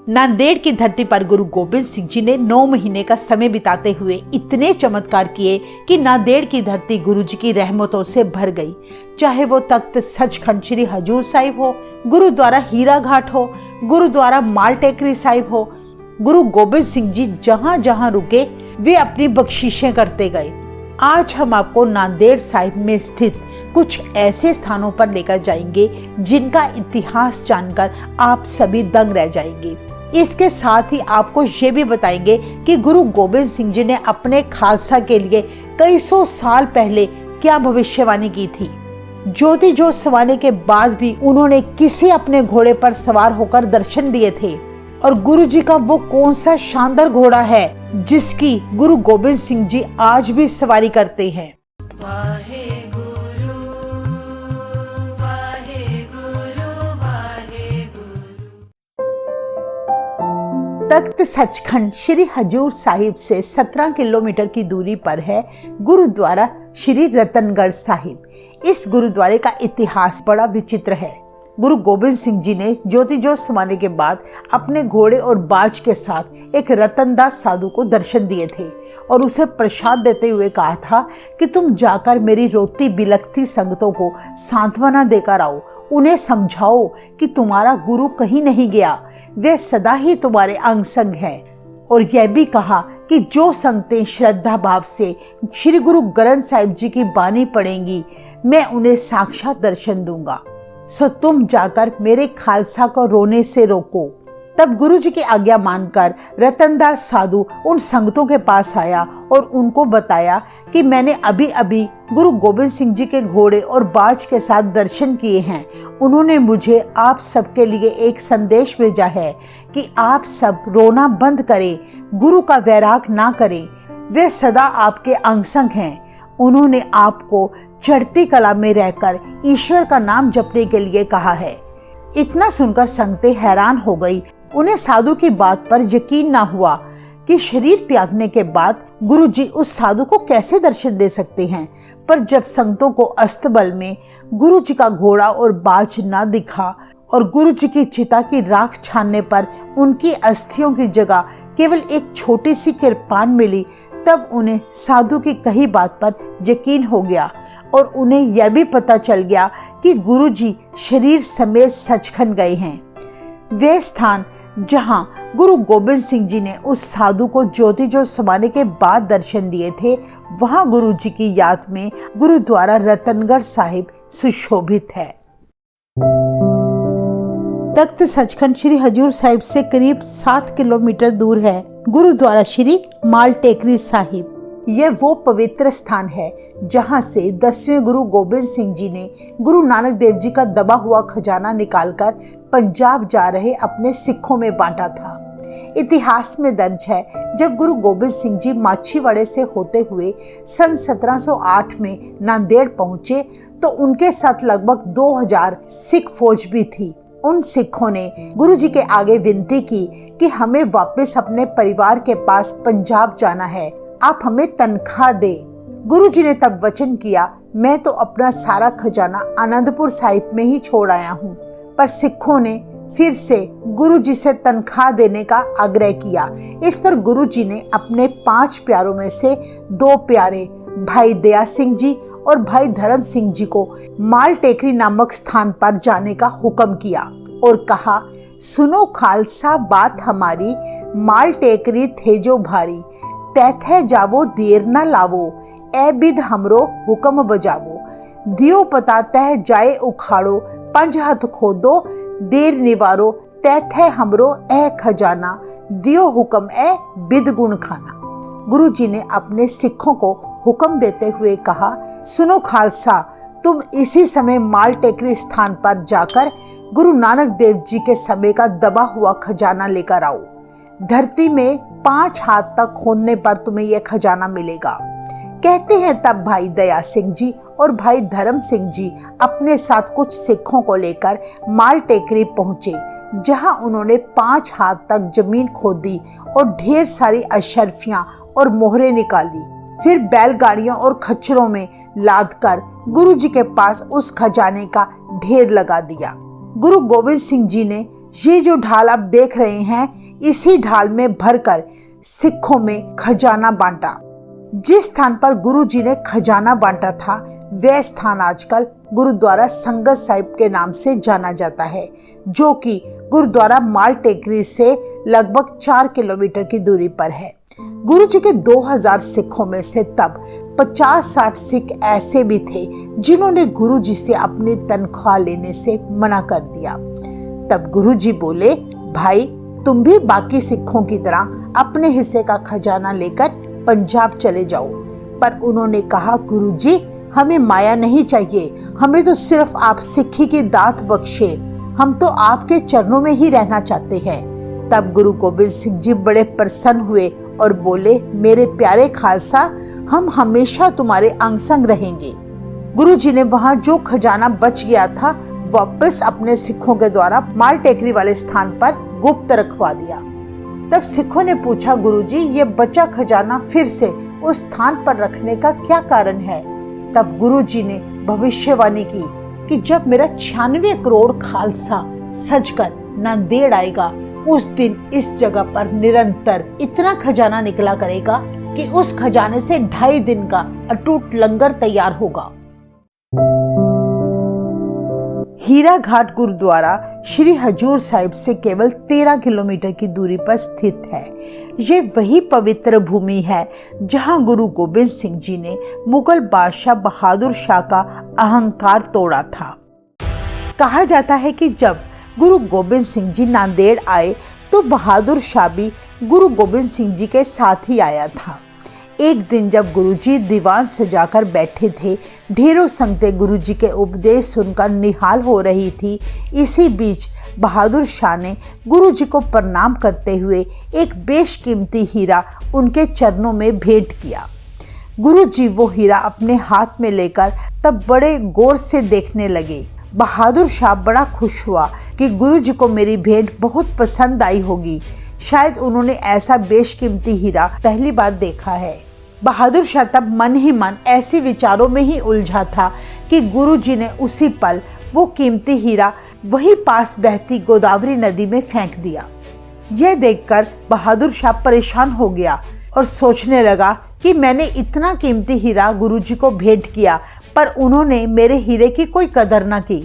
नांदेड़ की धरती पर गुरु गोबिंद सिंह जी ने 9 महीने का समय बिताते हुए इतने चमत्कार किए कि नांदेड़ की धरती गुरु जी की रहमतों से भर गई। चाहे वो तख्त सचखंड श्री हजूर साहिब हो, गुरुद्वारा हीरा घाट हो, गुरुद्वारा माल टेकरी साहिब हो, गुरु गोबिंद सिंह जी जहाँ जहाँ रुके वे अपनी बख्शीशें करते गए। आज हम आपको नांदेड़ साहिब में स्थित कुछ ऐसे स्थानों पर लेकर जाएंगे जिनका इतिहास जानकर आप सभी दंग रह जाएंगे। इसके साथ ही आपको ये भी बताएंगे कि गुरु गोबिंद सिंह जी ने अपने खालसा के लिए कई सौ साल पहले क्या भविष्यवाणी की थी। ज्योति जोत समाने के बाद भी उन्होंने किसी अपने घोड़े पर सवार होकर दर्शन दिए थे और गुरु जी का वो कौन सा शानदार घोड़ा है जिसकी गुरु गोबिंद सिंह जी आज भी सवारी करते हैं। तख्त सचखंड श्री हजूर साहिब से 17 किलोमीटर की दूरी पर है गुरुद्वारा श्री रतनगढ़ साहिब। इस गुरुद्वारे का इतिहास बड़ा विचित्र है। गुरु गोबिंद सिंह जी ने ज्योति जोत समाने के बाद अपने घोड़े और बाज के साथ एक रतनदास साधु को दर्शन दिए थे और उसे प्रसाद देते हुए कहा था कि तुम जाकर मेरी रोती बिलखती संगतों को सांत्वना देकर आओ, उन्हें समझाओ कि तुम्हारा गुरु कहीं नहीं गया, वे सदा ही तुम्हारे अंग संग हैं। और यह भी कहा कि जो संगतें श्रद्धा भाव से श्री गुरु ग्रंथ साहिब जी की बानी पढ़ेंगी, मैं उन्हें साक्षात दर्शन दूंगा। सो तुम जाकर मेरे खालसा को रोने से रोको। तब गुरु जी की आज्ञा मानकर रतनदास साधु उन संगतों के पास आया और उनको बताया कि मैंने अभी अभी गुरु गोबिंद सिंह जी के घोड़े और बाज के साथ दर्शन किए हैं। उन्होंने मुझे आप सबके लिए एक संदेश भेजा है कि आप सब रोना बंद करें, गुरु का वैराग ना करें, वे सदा आपके अंग संग हैं। उन्होंने आपको चढ़ती कला में रहकर ईश्वर का नाम जपने के लिए कहा है। इतना सुनकर संगतें हैरान हो गई। उन्हें साधु की बात पर यकीन ना हुआ कि शरीर त्यागने के बाद गुरु जी उस साधु को कैसे दर्शन दे सकते हैं। पर जब संगतों को अस्तबल में गुरु जी का घोड़ा और बाज ना दिखा और गुरु जी की चिता की राख छानने पर उनकी अस्थियों की जगह केवल एक छोटी सी किरपान मिली, तब उन्हें साधु की कही बात पर यकीन हो गया और उन्हें यह भी पता चल गया कि गुरु जी शरीर समेत सचखंड गए हैं। वे स्थान जहां गुरु गोबिंद सिंह जी ने उस साधु को ज्योति जोत समाने के बाद दर्शन दिए थे, वहां गुरु जी की याद में गुरुद्वारा रतनगढ़ साहिब सुशोभित है। तख्त सचखंड श्री हजूर साहिब से करीब 7 किलोमीटर दूर है गुरुद्वारा श्री माल टेकरी साहिब। यह वो पवित्र स्थान है जहां से 10वें गुरु गोबिंद सिंह जी ने गुरु नानक देव जी का दबा हुआ खजाना निकालकर पंजाब जा रहे अपने सिखों में बांटा था। इतिहास में दर्ज है, जब गुरु गोबिंद सिंह जी माछीवाड़े से होते हुए सन 1708 में नांदेड़ पहुंचे तो उनके साथ लगभग 2000 सिख फौज भी थी। उन सिखों ने गुरु जी के आगे विनती की कि हमें वापस अपने परिवार के पास पंजाब जाना है, आप हमें तनख्वाह दे। गुरु जी ने तब वचन किया, मैं तो अपना सारा खजाना आनंदपुर साहिब में ही छोड़ आया हूँ। पर सिखों ने फिर से गुरु जी से तनख्वाह देने का आग्रह किया। इस पर गुरु जी ने अपने 5 प्यारों में से 2 प्यारे भाई दया सिंह जी और भाई धर्म सिंह जी को माल टेकरी नामक स्थान पर जाने का हुक्म किया और कहा, सुनो खालसा बात हमारी, माल टेकरी थे जो भारी, तैथे जावो देर न लावो, ए बिद हमरो हुक्म बजावो, दियो पता तह जाए उखाड़ो, 5 हाथ खोदो देर निवारो, तैथे हमरो ए खजाना, दियो हुक्म ए बिद गुण खाना। गुरु जी ने अपने सिखों को हुक्म देते हुए कहा, सुनो खालसा, तुम इसी समय माल टेकरी स्थान पर जाकर गुरु नानक देव जी के समय का दबा हुआ खजाना लेकर आओ। धरती में 5 हाथ तक खोदने पर तुम्हें यह खजाना मिलेगा। कहते हैं तब भाई दया सिंह जी और भाई धर्म सिंह जी अपने साथ कुछ सिखों को लेकर माल टेकरी पहुंचे, जहां उन्होंने 5 हाथ तक जमीन खोदी और ढेर सारी अशर्फियां और मोहरें निकाली। फिर बैलगाड़ियों और खच्चरों में लादकर गुरु जी के पास उस खजाने का ढेर लगा दिया। गुरु गोबिंद सिंह जी ने ये जो ढाल आप देख रहे हैं, इसी ढाल में भरकर सिखों में खजाना बांटा। जिस स्थान पर गुरुजी ने खजाना बांटा था, वह स्थान आजकल गुरुद्वारा संगत साहिब के नाम से जाना जाता है, जो कि गुरुद्वारा माल टेकरी से लगभग 4 किलोमीटर की दूरी पर है। गुरुजी के 2000 सिखों में से तब 50-60 सिख ऐसे भी थे जिन्होंने गुरुजी से अपनी तनख्वाह लेने से मना कर दिया। तब गुरुजी बोले, भाई तुम भी बाकी सिखों की तरह अपने हिस्से का खजाना लेकर पंजाब चले जाओ। पर उन्होंने कहा, गुरुजी हमें माया नहीं चाहिए, हमें तो सिर्फ आप सिक्खी की दात बख्शे, हम तो आपके चरणों में ही रहना चाहते हैं। तब गुरु गोबिंद सिंह जी बड़े प्रसन्न हुए और बोले, मेरे प्यारे खालसा, हम हमेशा तुम्हारे अंग संग रहेंगे। गुरुजी ने वहां जो खजाना बच गया था वापस अपने सिखों के द्वारा माल टेकरी वाले स्थान पर गुप्त रखवा दिया। तब सिखों ने पूछा, गुरुजी ये बचा खजाना फिर से उस स्थान पर रखने का क्या कारण है? तब गुरुजी ने भविष्यवाणी की कि जब मेरा 96 करोड़ खालसा सजकर नांदेड़ आएगा, उस दिन इस जगह पर निरंतर इतना खजाना निकला करेगा कि उस खजाने से 2.5 दिन का अटूट लंगर तैयार होगा। हीरा घाट गुरुद्वारा श्री हजूर साहिब से केवल 13 किलोमीटर की दूरी पर स्थित है। ये वही पवित्र भूमि है जहां गुरु गोबिंद सिंह जी ने मुगल बादशाह बहादुर शाह का अहंकार तोड़ा था। कहा जाता है कि जब गुरु गोबिंद सिंह जी नांदेड़ आए तो बहादुर शाह भी गुरु गोबिंद सिंह जी के साथ ही आया था। एक दिन जब गुरुजी दीवान सजाकर बैठे थे, ढेरों संगतें गुरुजी के उपदेश सुनकर निहाल हो रही थी। इसी बीच बहादुर शाह ने गुरुजी को प्रणाम करते हुए एक बेशकीमती हीरा उनके चरणों में भेंट किया। गुरुजी वो हीरा अपने हाथ में लेकर तब बड़े गौर से देखने लगे। बहादुर शाह बड़ा खुश हुआ कि गुरुजी को मेरी भेंट बहुत पसंद आई होगी। शायद उन्होंने ऐसा बेशकीमती हीरा पहली बार देखा है। बहादुर शाह तब मन ही मन ऐसे विचारों में ही उलझा था कि गुरुजी ने उसी पल वो कीमती हीरा वही पास बहती गोदावरी नदी में फेंक दिया। यह देखकर बहादुर शाह परेशान हो गया और सोचने लगा कि मैंने इतना कीमती हीरा गुरुजी को भेंट किया, पर उन्होंने मेरे हीरे की कोई कदर न की।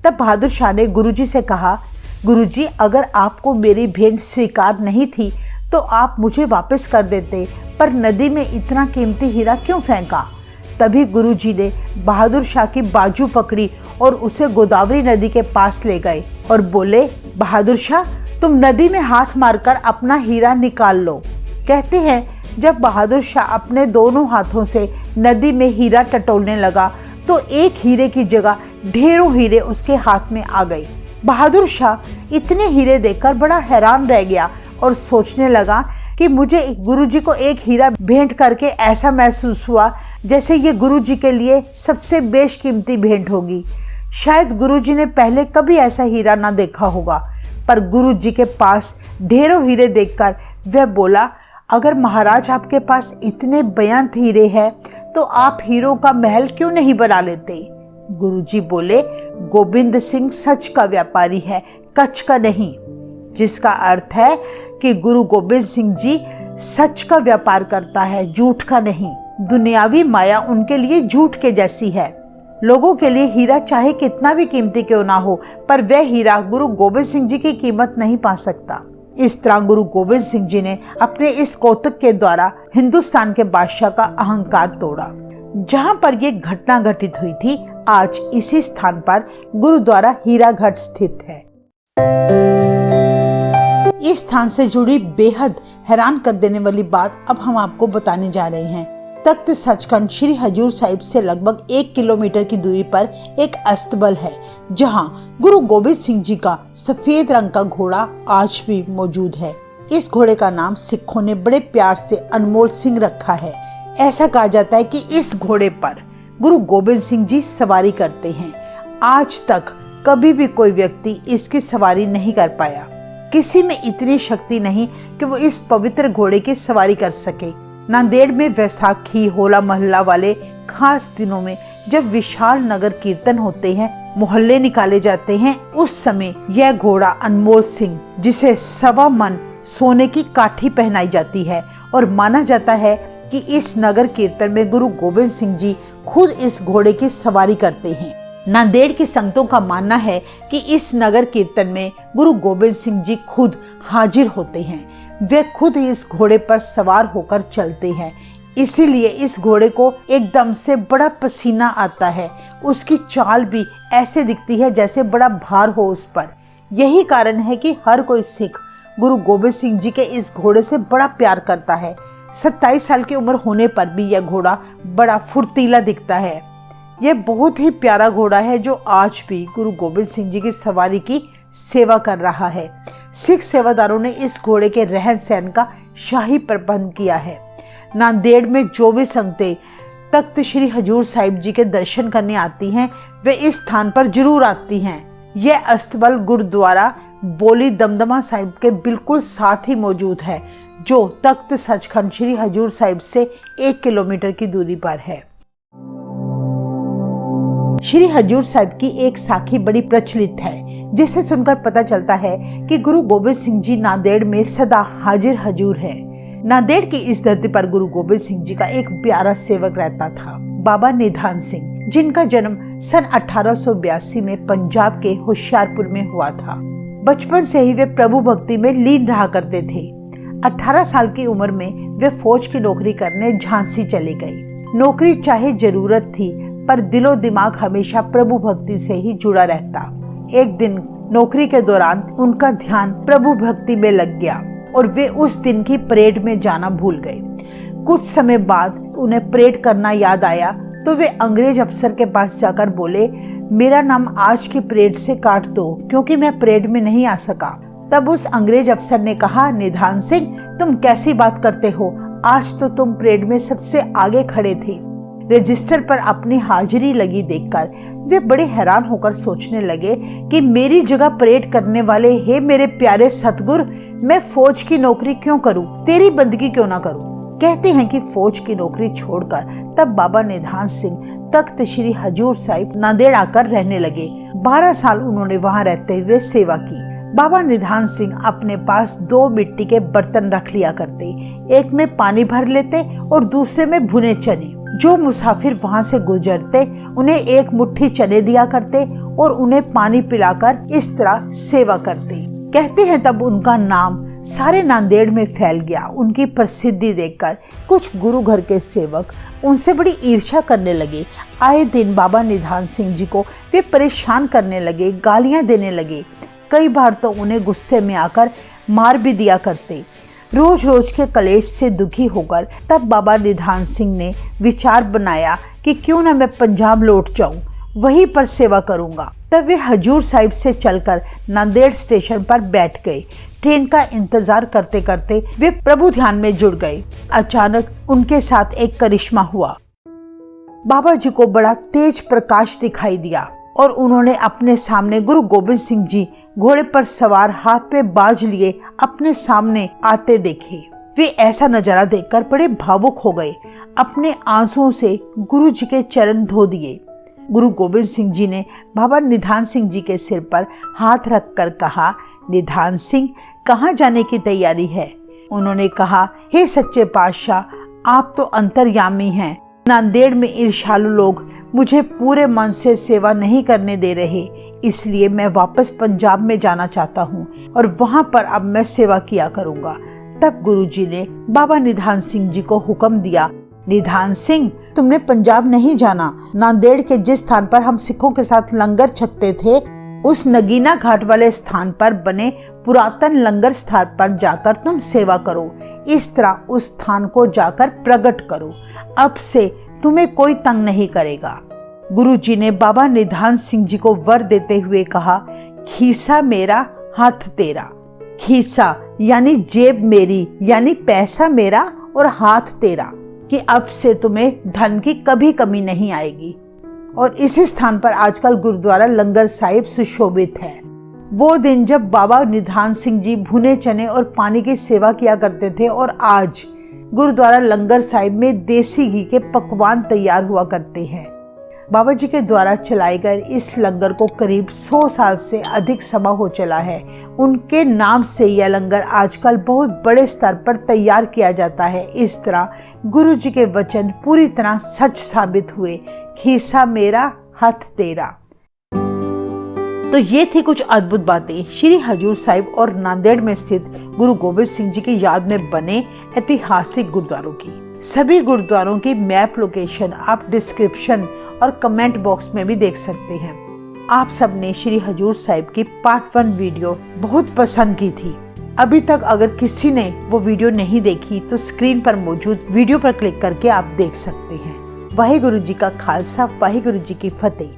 तब बहादुर शाह ने गुरुजी से कहा, गुरुजी अगर आपको मेरी भेंट स्वीकार नहीं थी तो आप मुझे वापस कर देते, पर नदी में इतना कीमती हीरा क्यों फेंका? तभी गुरुजी ने बहादुर शाह की बाजू पकड़ी और उसे गोदावरी नदी के पास ले गए और बोले, बहादुर शाह तुम नदी में हाथ मारकर अपना हीरा निकाल लो। कहते हैं जब बहादुर शाह अपने दोनों हाथों से नदी में हीरा टटोलने लगा तो एक हीरे की जगह ढेरों हीरे उसके हाथ में आ गए। बहादुर शाह इतने हीरे देखकर बड़ा हैरान रह गया और सोचने लगा कि मुझे गुरुजी को एक हीरा भेंट करके ऐसा महसूस हुआ जैसे ये गुरुजी के लिए सबसे बेशकीमती भेंट होगी। शायद गुरुजी ने पहले कभी ऐसा हीरा ना देखा होगा, पर गुरुजी के पास ढेरों हीरे देखकर वह बोला, अगर महाराज आपके पास इतने बेअंत हीरे हैं तो आप हीरों का महल क्यों नहीं बना लेते? गुरुजी बोले, गोबिंद सिंह सच का व्यापारी है, कच का नहीं। जिसका अर्थ है कि गुरु गोबिंद सिंह जी सच का व्यापार करता है, झूठ का नहीं। दुनियावी माया उनके लिए झूठ के जैसी है। लोगों के लिए हीरा चाहे कितना भी कीमती क्यों ना हो, पर वह हीरा गुरु गोबिंद सिंह जी की कीमत नहीं पा सकता। इस तरह गुरु गोबिंद सिंह जी ने अपने इस कौतुक के द्वारा हिंदुस्तान के बादशाह का अहंकार तोड़ा। जहां पर यह घटना घटित हुई थी, आज इसी स्थान पर गुरुद्वारा हीरा घाट स्थित है। इस स्थान से जुड़ी बेहद हैरान कर देने वाली बात अब हम आपको बताने जा रहे हैं। तख्त सचखंड श्री हजूर साहिब से लगभग 1 किलोमीटर की दूरी पर एक अस्तबल है, जहां गुरु गोबिंद सिंह जी का सफेद रंग का घोड़ा आज भी मौजूद है। इस घोड़े का नाम सिखों ने बड़े प्यार से अनमोल सिंह रखा है। ऐसा कहा जाता है कि इस घोड़े पर गुरु गोबिंद सिंह जी सवारी करते हैं। आज तक कभी भी कोई व्यक्ति इसकी सवारी नहीं कर पाया। किसी में इतनी शक्ति नहीं कि वो इस पवित्र घोड़े की सवारी कर सके। नांदेड़ में वैसाखी होला महल्ला वाले खास दिनों में जब विशाल नगर कीर्तन होते हैं, मोहल्ले निकाले जाते हैं, उस समय यह घोड़ा अनमोल सिंह, जिसे 1.25 मन सोने की काठी पहनाई जाती है और माना जाता है कि इस नगर कीर्तन में गुरु गोबिंद सिंह जी खुद इस घोड़े की सवारी करते हैं। नांदेड़ के संतों का मानना है कि इस नगर कीर्तन में गुरु गोबिंद सिंह जी खुद हाजिर होते हैं। वे खुद इस घोड़े पर सवार होकर चलते हैं, इसीलिए इस घोड़े को एकदम से बड़ा पसीना आता है। उसकी चाल भी ऐसे दिखती है जैसे बड़ा भार हो उस पर। यही कारण है कि हर कोई सिख गुरु गोबिंद सिंह जी के इस घोड़े से बड़ा प्यार करता है। 27 साल की उम्र होने पर भी यह घोड़ा बड़ा फुर्तीला दिखता है। यह बहुत ही प्यारा घोड़ा है जो आज भी गुरु गोबिंद सिंह जी की सवारी की सेवा कर रहा है। सिख सेवादारों ने इस घोड़े के रहन सहन का शाही प्रबंध किया है। नांदेड़ में जो भी संगतें तख्त श्री हजूर साहिब जी के दर्शन करने आती हैं, वे इस स्थान पर जरूर आती हैं। यह अस्तबल गुरुद्वारा बोली दमदमा साहिब के बिल्कुल साथ ही मौजूद है, जो तख्त सचखंड श्री हजूर साहिब से 1 किलोमीटर की दूरी पर है। श्री हजूर साहिब की एक साखी बड़ी प्रचलित है, जिसे सुनकर पता चलता है कि गुरु गोबिंद सिंह जी नांदेड़ में सदा हाजिर हजूर है। नांदेड़ की इस धरती पर गुरु गोबिंद सिंह जी का एक प्यारा सेवक रहता था, बाबा निधान सिंह, जिनका जन्म सन 1882 में पंजाब के होशियारपुर में हुआ था। बचपन से ही वे प्रभु भक्ति में लीन रहा करते थे। 18 साल की उम्र में वे फौज की नौकरी करने झांसी चले गए। नौकरी चाहे जरूरत थी, पर दिलो दिमाग हमेशा प्रभु भक्ति से ही जुड़ा रहता। एक दिन नौकरी के दौरान उनका ध्यान प्रभु भक्ति में लग गया और वे उस दिन की परेड में जाना भूल गए। कुछ समय बाद उन्हें परेड करना याद आया तो वे अंग्रेज अफसर के पास जाकर बोले, मेरा नाम आज की परेड से काट दो क्योंकि मैं परेड में नहीं आ सका। तब उस अंग्रेज अफसर ने कहा, निधान सिंह, तुम कैसी बात करते हो? आज तो तुम परेड में सबसे आगे खड़े थे। रजिस्टर पर अपनी हाजिरी लगी देखकर वे बड़े हैरान होकर सोचने लगे कि मेरी जगह परेड करने वाले, हे मेरे प्यारे सतगुर, मैं फौज की नौकरी क्यों करूं? तेरी बंदगी क्यों ना करूं? कहते हैं कि फौज की नौकरी छोड़कर तब बाबा निधान सिंह तख्त श्री हजूर साहिब नांदेड़ आकर रहने लगे। 12 साल उन्होंने वहां रहते हुए सेवा की। बाबा निधान सिंह अपने पास 2 मिट्टी के बर्तन रख लिया करते, एक में पानी भर लेते और दूसरे में भुने चने। जो मुसाफिर वहां से गुजरते उन्हें एक मुट्ठी चने दिया करते और उन्हें पानी पिलाकर इस तरह सेवा करते। कहते हैं तब उनका नाम सारे नांदेड़ में फैल गया। उनकी प्रसिद्धि देखकर कुछ गुरु घर के सेवक उनसे बड़ी ईर्ष्या करने लगे। आए दिन बाबा निधान सिंह जी को वे परेशान करने लगे, गालियां देने लगे। कई बार तो उन्हें गुस्से में आकर मार भी दिया करते। रोज रोज के कलेश से दुखी होकर तब बाबा निधान सिंह ने विचार बनाया कि क्यों ना मैं पंजाब लौट जाऊं, वहीं पर सेवा करूंगा। तब वे हजूर साहिब से चलकर नांदेड़ स्टेशन पर बैठ गए। ट्रेन का इंतजार करते करते वे प्रभु ध्यान में जुड़ गए। अचानक उनके साथ एक करिश्मा हुआ। बाबा जी को बड़ा तेज प्रकाश दिखाई दिया और उन्होंने अपने सामने गुरु गोबिंद सिंह जी घोड़े पर सवार, हाथ में बाज लिए अपने सामने आते देखे। वे ऐसा नजारा देखकर बड़े भावुक हो गए। अपने आंसुओं से गुरु जी के चरण धो दिए। गुरु गोबिंद सिंह जी ने बाबा निधान सिंह जी के सिर पर हाथ रखकर कहा, निधान सिंह, कहाँ जाने की तैयारी है? उन्होंने कहा, हे सच्चे पातशाह, आप तो अंतर्यामी हैं। नांदेड़ में ईर्ष्यालु लोग मुझे पूरे मन से सेवा नहीं करने दे रहे, इसलिए मैं वापस पंजाब में जाना चाहता हूँ और वहाँ पर अब मैं सेवा किया करूँगा। तब गुरुजी ने बाबा निधान सिंह जी को हुक्म दिया, निधान सिंह, तुमने पंजाब नहीं जाना। नांदेड़ के जिस स्थान पर हम सिखों के साथ लंगर छकते थे, उस नगीना घाट वाले स्थान पर बने पुरातन लंगर स्थान पर जाकर तुम सेवा करो। इस तरह उस स्थान को जाकर प्रकट करो। अब से तुम्हें कोई तंग नहीं करेगा। गुरुजी ने बाबा निधान सिंह जी को वर देते हुए कहा, खीसा मेरा हाथ तेरा। खीसा यानी जेब मेरी, यानी पैसा मेरा, और हाथ तेरा, कि अब से तुम्हें धन की कभी कमी नहीं आएगी। और इसी स्थान पर आजकल गुरुद्वारा लंगर साहिब सुशोभित है। वो दिन जब बाबा निधान सिंह जी भुने चने और पानी की सेवा किया करते थे, और आज गुरुद्वारा लंगर साहिब में देसी घी के पकवान तैयार हुआ करते हैं। बाबा जी के द्वारा चलाए गए इस लंगर को करीब 100 साल से अधिक समय हो चला है। उनके नाम से यह लंगर आजकल बहुत बड़े स्तर पर तैयार किया जाता है। इस तरह गुरु जी के वचन पूरी तरह सच साबित हुए, खीसा मेरा हाथ तेरा। तो ये थी कुछ अद्भुत बातें श्री हजूर साहिब और नांदेड़ में स्थित गुरु गोबिंद सिंह जी की याद में बने ऐतिहासिक गुरुद्वारों की। सभी गुरुद्वारों की मैप लोकेशन आप डिस्क्रिप्शन और कमेंट बॉक्स में भी देख सकते हैं। आप सबने श्री हजूर साहिब की पार्ट 1 वीडियो बहुत पसंद की थी। अभी तक अगर किसी ने वो वीडियो नहीं देखी तो स्क्रीन पर मौजूद वीडियो पर क्लिक करके आप देख सकते हैं। वाहिगुरु जी का खालसा, वाहिगुरु जी की फतेह।